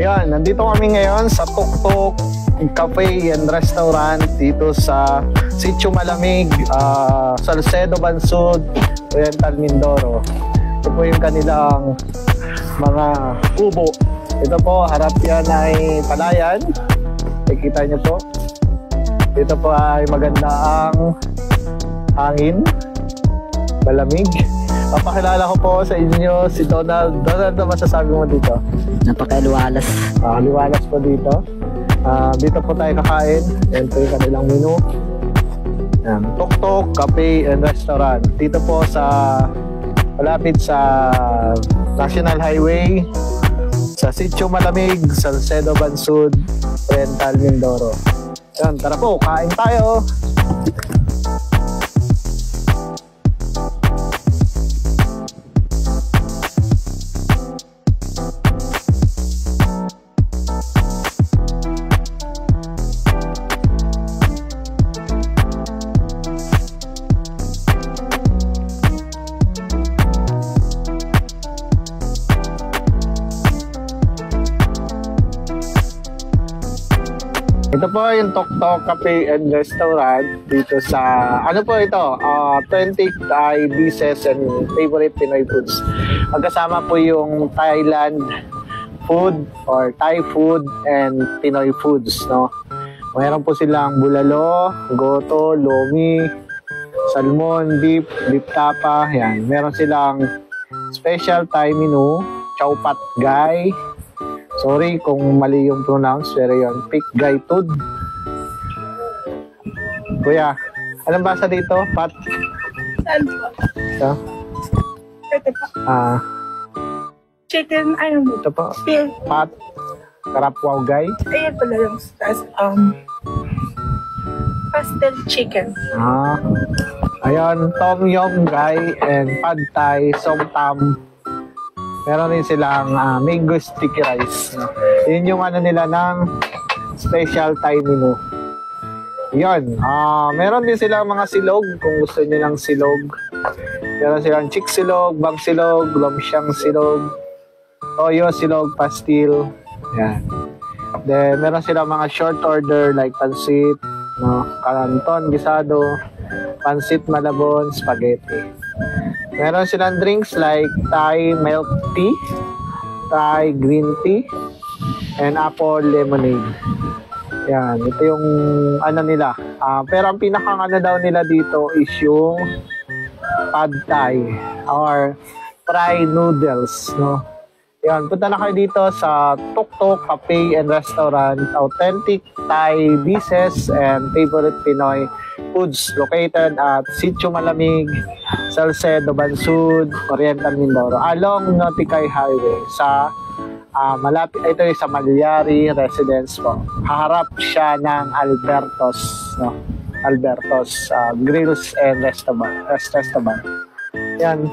Ayan, nandito kami ngayon sa Tuktok Cafe and Restaurant dito sa Sitio Malamig, Salcedo Bansud, Oriental Mindoro. Ito po yung kanilang mga kubo. Ito po, harap yan ay palayan. Nakikita nyo po. Dito po ay maganda ang hangin, malamig. Papakilala ko po sa inyo si Donald. Donald, ano masasabi mo dito? Napakaliwalas. Liwalas po dito. Dito po tayo kakain. Yan po yung kanilang menu. Yan. Tuktok Cafe and Restaurant. Dito po sa malapit sa National Highway sa Sitio Malamig, Salcedo Bansud, Oriental Mindoro. Yan, tara po, kain tayo. Ito po yung Tuktok Cafe and Restaurant dito sa, ano po ito, authentic Thai dishes and favorite Pinoy foods. Magkasama po yung Thailand food or Thai food and Pinoy foods, no? Mayroon po silang bulalo, goto, lomi, salmon, beef tapa, yan. Meron silang special Thai menu, chow pat gai. Sorry kung mali yung pronounce, pero yun, Pik Gai Tud. Kuya, anong basa dito? Pat? Saan po? Ito? Ito po. Chicken, ano mo? Ito po. Beer. Pat? Karapwaw Gai? Ayan pala yung stars. Pastel chicken. Ayan, Tom Yum Gai and Pad Thai, Som Tam. Meron din silang mango sticky rice. Yun yung ano nila ng special Thai menu. Yun. Meron din silang mga silog kung gusto niyo ng silog. Meron silang chick silog, bang silog, lomsyang silog, toyo silog, pastil. Yan. Then meron silang mga short order like pansit, no, canton gisado, pansit malabon, spaghetti. Meron silang drinks like Thai milk tea, Thai green tea, and apple lemonade. Yan, ito yung ano nila. Pero ang pinakang ano daw nila dito is yung pad thai or fried noodles, no? Yan, punta na kayo dito sa Tuktok Cafe and Restaurant, authentic Thai dishes and favorite Pinoy foods located at Sitio Malamig, Salcedo Bansud, Oriental Mindoro, along Noticay Highway sa malapit, ito yung sa Malyari Residence po. Haharap siya ng Albertos, no? Albertos Grills and Restaurant. Yan.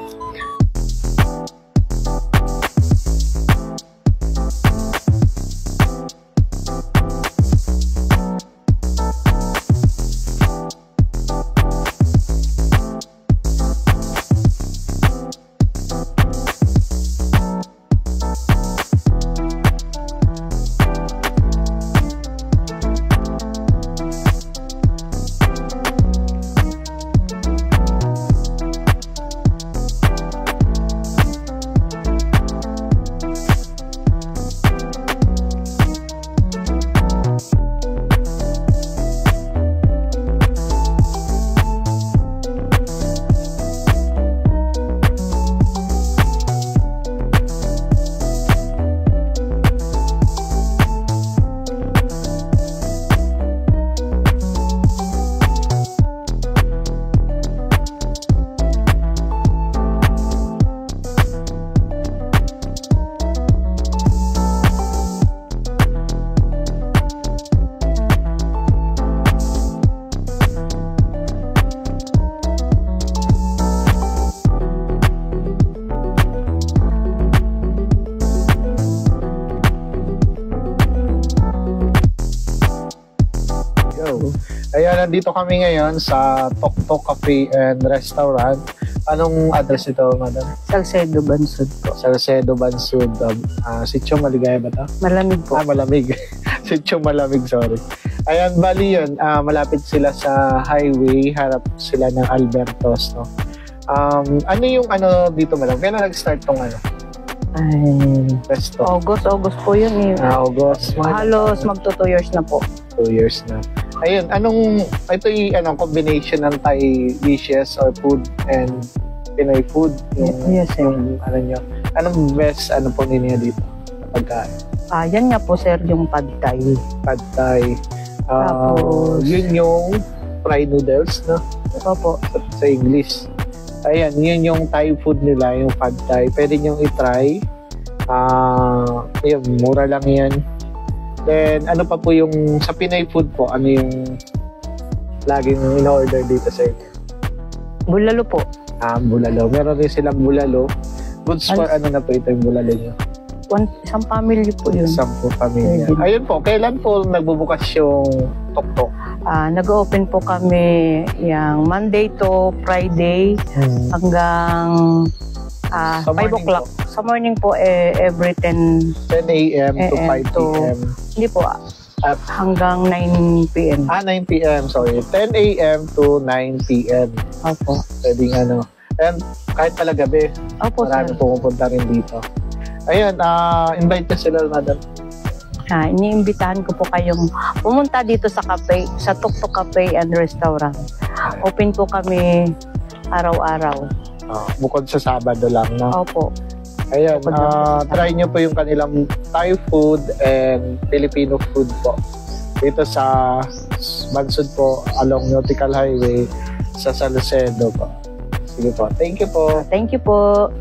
Ayan, nandito kami ngayon sa Tuktok Cafe and Restaurant. Anong address ito, madam? Salcedo Bansud po. Salcedo, Bansud. Sitio Maligaya ba ito? Malamig po. Malamig. Sitio Malamig, sorry. Ayan, bali yun. Malapit sila sa highway. Harap sila ng Albertos, no? Ano yung dito, madam? Kailan nag-start tong Ay, pesto? August po yun eh. August. Halos magto 2 years na po. 2 years na. Ayun, ito yung combination ng Thai dishes or food and Pinoy food? Yes, sir. Yung nyo. Anong best, po ninyo dito? Pagkain? Yan nga po, sir, yung pad thai. Pad Thai. Tapos, Yun yung fried noodles, no? opo. Sa English. Ayan, yun yung Thai food nila, yung Pad Thai. Pwede nyo i-try. Yun, mura lang yan. Then, ano pa po yung sa Pinay food po? Ano yung laging in-order dito sa inyo? Bulalo po. Bulalo. Meron rin silang bulalo. Goods for na po ito yung bulalo nyo? Isang family po yun. Sampu pamilya. Ayun po, kailan po nagbubukas yung Tok-Tok? Nag-open po kami yung Monday to Friday hanggang 5 o'clock. Sa morning po, every 10 a.m. to 5 p.m. Hindi po, hanggang 9 p.m. 9 p.m. Sorry. 10 a.m. to 9 p.m. Opo. Pwedeng And kahit pala gabi, Opo, marami sir. pumupunta rin dito. Ayun, invite na sila, madam. Iniimbitahan ko po kayong pumunta dito sa cafe, sa Tok-Tok Cafe and Restaurant. Open po kami araw-araw. Bukod sa Sabado lang, no? Opo. Ayun, Bukod lang po sa try nyo po yung kanilang Thai food and Filipino food po. Dito sa Bansud po, along Nautical Highway, sa Salcedo po. Sige po. Thank you po. Thank you po.